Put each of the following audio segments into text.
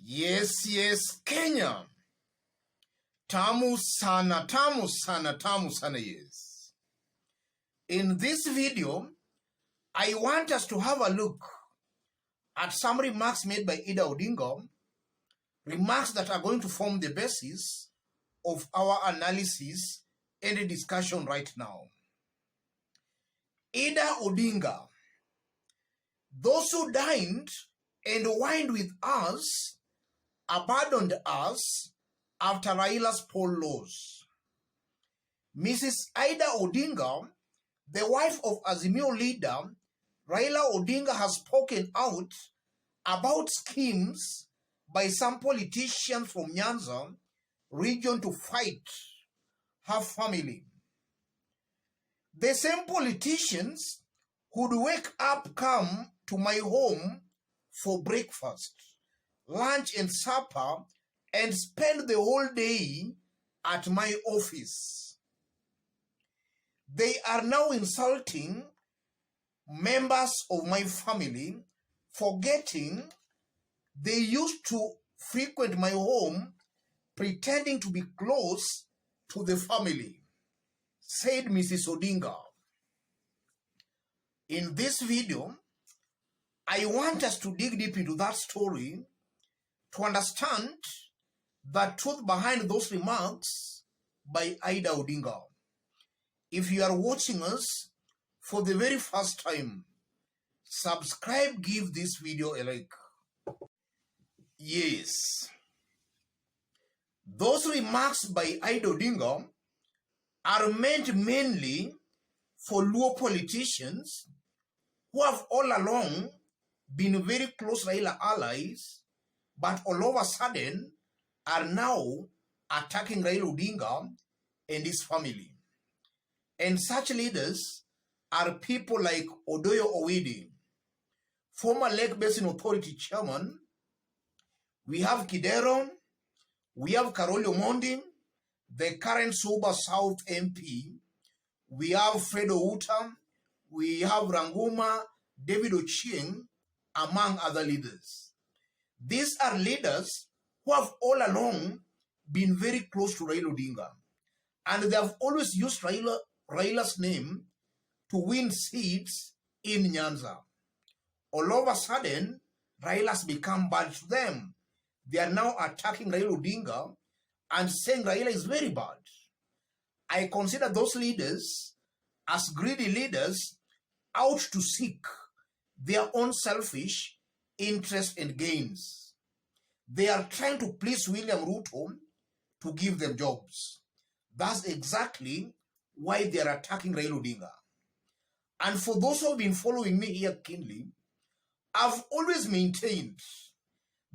Yes, Kenya. Tamu sana, yes. In this video, I want us to have a look at some remarks made by Ida Odinga, remarks that are going to form the basis of our analysis and discussion right now. Ida Odinga, those who dined and wined with us abandoned us after Raila's poll loss. Mrs. Ida Odinga, the wife of Azimio leader Raila Odinga, has spoken out about schemes by some politicians from Nyanza region to fight her family. The same politicians who'd wake up, come to my home for breakfast, lunch and supper, and spend the whole day at my office. They are now insulting members of my family, forgetting they used to frequent my home, pretending to be close to the family, said Mrs. Odinga. In this video, I want us to dig deep into that story to understand the truth behind those remarks by Ida Odinga. If you are watching us for the very first time, subscribe, give this video a like. Yes, those remarks by Ida Odinga are meant mainly for Luo politicians who have all along been very close Raila allies, but all of a sudden are now attacking Raila Odinga and his family. And such leaders are people like Odoyo Owidi, former Lake Basin Authority chairman. We have Kidero, we have Karoli Omondi, the current Suba South MP. We have Fredo Uta, we have Ranguma, David Ochieng, among other leaders. These are leaders who have all along been very close to Raila Odinga, and they have always used Raila's name to win seats in Nyanza. All of a sudden, Raila's become bad to them. They are now attacking Raila Odinga and saying Raila is very bad. I consider those leaders as greedy leaders out to seek their own selfish interests and gains. They are trying to please William Ruto to give them jobs. That's exactly why they are attacking Raila Odinga. And for those who have been following me here keenly, I've always maintained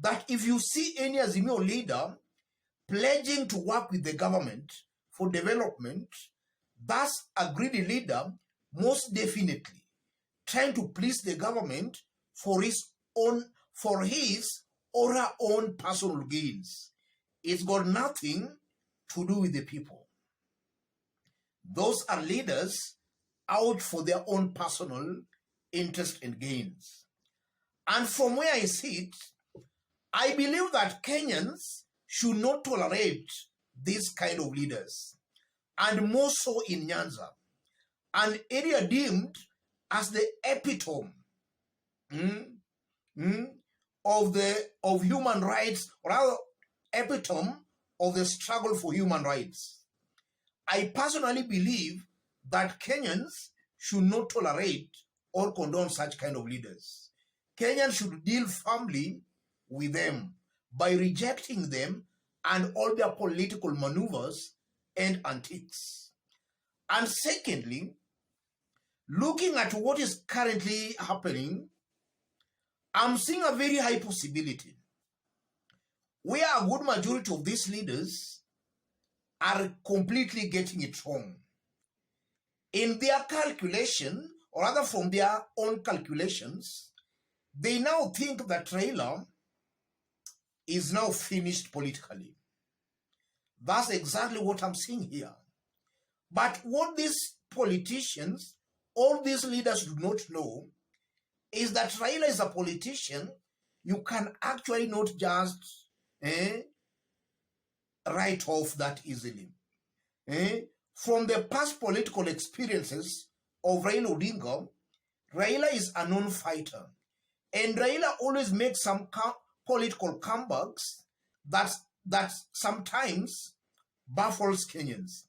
that if you see any Azimio leader pledging to work with the government for development, that's a greedy leader, most definitely trying to please the government for his or her own personal gains. It's got nothing to do with the people. Those are leaders out for their own personal interest and gains. And from where I sit, I believe that Kenyans should not tolerate this kind of leaders, and more so in Nyanza, an area deemed as the epitome of human rights, or rather epitome of the struggle for human rights. I personally believe that Kenyans should not tolerate or condone such kind of leaders. Kenyans should deal firmly with them by rejecting them and all their political maneuvers and antics. And secondly, looking at what is currently happening, I'm seeing a very high possibility where a good majority of these leaders are completely getting it wrong. In their calculation, or rather from their own calculations, they now think that Raila is now finished politically. That's exactly what I'm seeing here. But what these politicians, all these leaders do not know, is that Raila is a politician you can actually not just write off that easily. From the past political experiences of Raila Odinga, Raila is a known fighter. And Raila always makes some political comebacks that sometimes baffles Kenyans.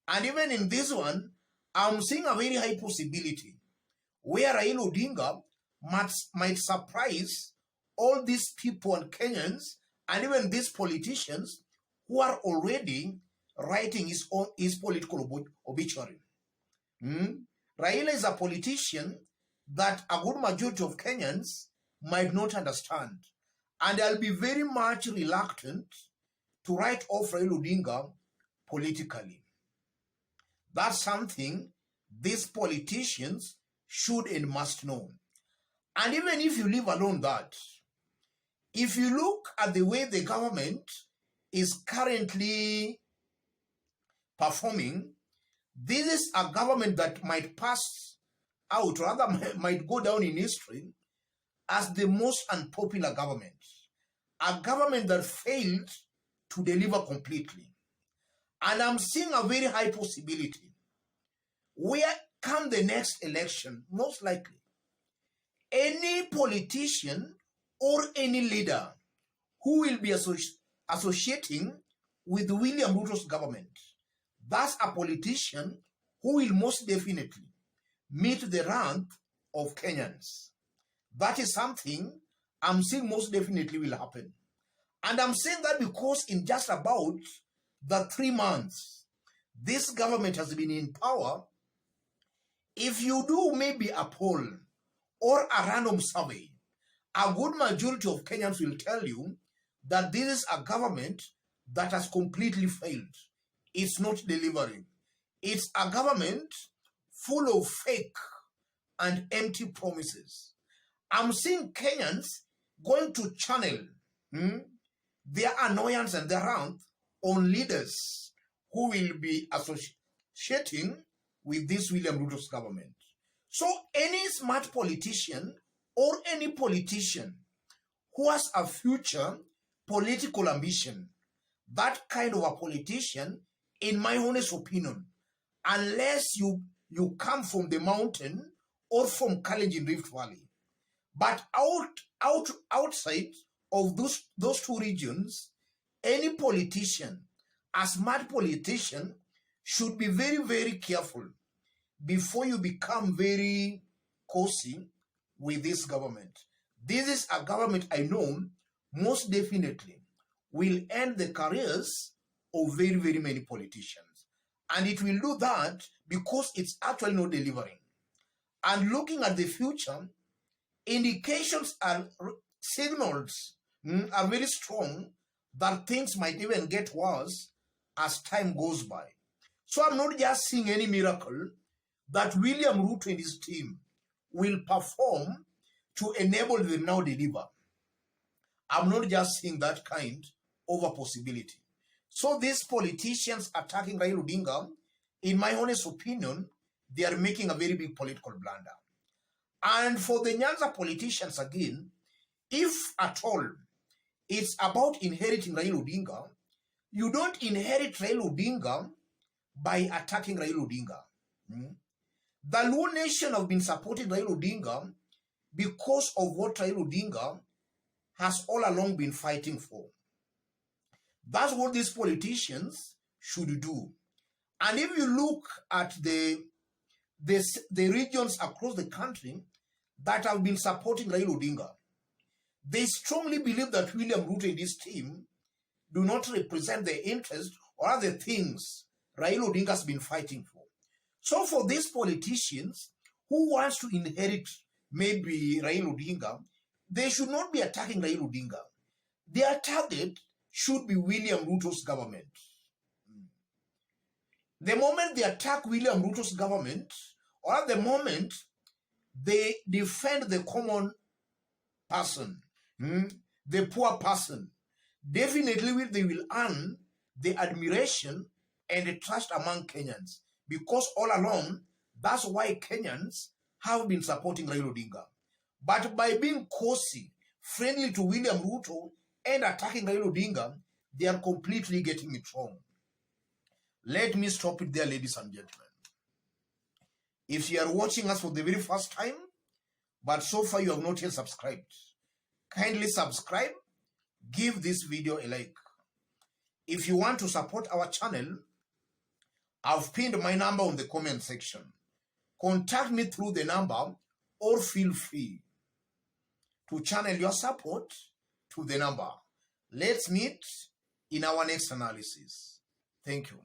And even in this one, I'm seeing a very high possibility where Raila Odinga might surprise all these people and Kenyans and even these politicians who are already writing his political obituary. Raila is a politician that a good majority of Kenyans might not understand. And I'll be very much reluctant to write off Raila Odinga politically. That's something these politicians should and must know. And even if you leave alone that, if you look at the way the government is currently performing, this is a government that might pass out, rather might go down in history as the most unpopular government. A government that failed to deliver completely. And I'm seeing a very high possibility where come the next election, most likely, any politician or any leader who will be associating with William Ruto's government, that's a politician who will most definitely meet the rank of Kenyans. That is something I'm seeing most definitely will happen. And I'm saying that because in just about the 3 months this government has been in power, if you do maybe a poll or a random survey, a good majority of Kenyans will tell you that this is a government that has completely failed. It's not delivering. It's a government full of fake and empty promises. I'm seeing Kenyans going to channel their annoyance and their wrath on leaders who will be associating with this William Ruto's government. So any smart politician or any politician who has a future political ambition, that kind of a politician, in my honest opinion, unless you come from the mountain or from Kalenjin Rift Valley, but outside of those two regions, any politician, a smart politician, should be very, very careful before you become very cozy with this government. This is a government I know most definitely will end the careers of very, very many politicians. And it will do that because it's actually not delivering. And looking at the future, indications and signals are very strong that things might even get worse as time goes by. So I'm not just seeing any miracle that William Ruto and his team will perform to enable them now deliver. I'm not just seeing that kind of a possibility. So these politicians attacking Raila Odinga, in my honest opinion, they are making a very big political blunder. And for the Nyanza politicians again, if at all it's about inheriting Raila Odinga, you don't inherit Raila Odinga by attacking Raila Odinga. The Luo Nation have been supporting Raila Odinga because of what Raila Odinga has all along been fighting for. That's what these politicians should do. And if you look at the regions across the country that have been supporting Raila Odinga, they strongly believe that William Ruto and his team do not represent the interests or other things Raila Odinga has been fighting for. So for these politicians who wants to inherit maybe Raila Odinga, they should not be attacking Raila Odinga. Their target should be William Ruto's government. The moment they attack William Ruto's government, or at the moment they defend the common person, the poor person, definitely they will earn the admiration and the trust among Kenyans. Because all along, that's why Kenyans have been supporting Raila Odinga. But by being cozy, friendly to William Ruto and attacking Raila Odinga, they are completely getting it wrong. Let me stop it there, ladies and gentlemen. If you are watching us for the very first time, but so far you have not yet subscribed, kindly subscribe, give this video a like. If you want to support our channel, I've pinned my number on the comment section. Contact me through the number or feel free to channel your support to the number. Let's meet in our next analysis. Thank you.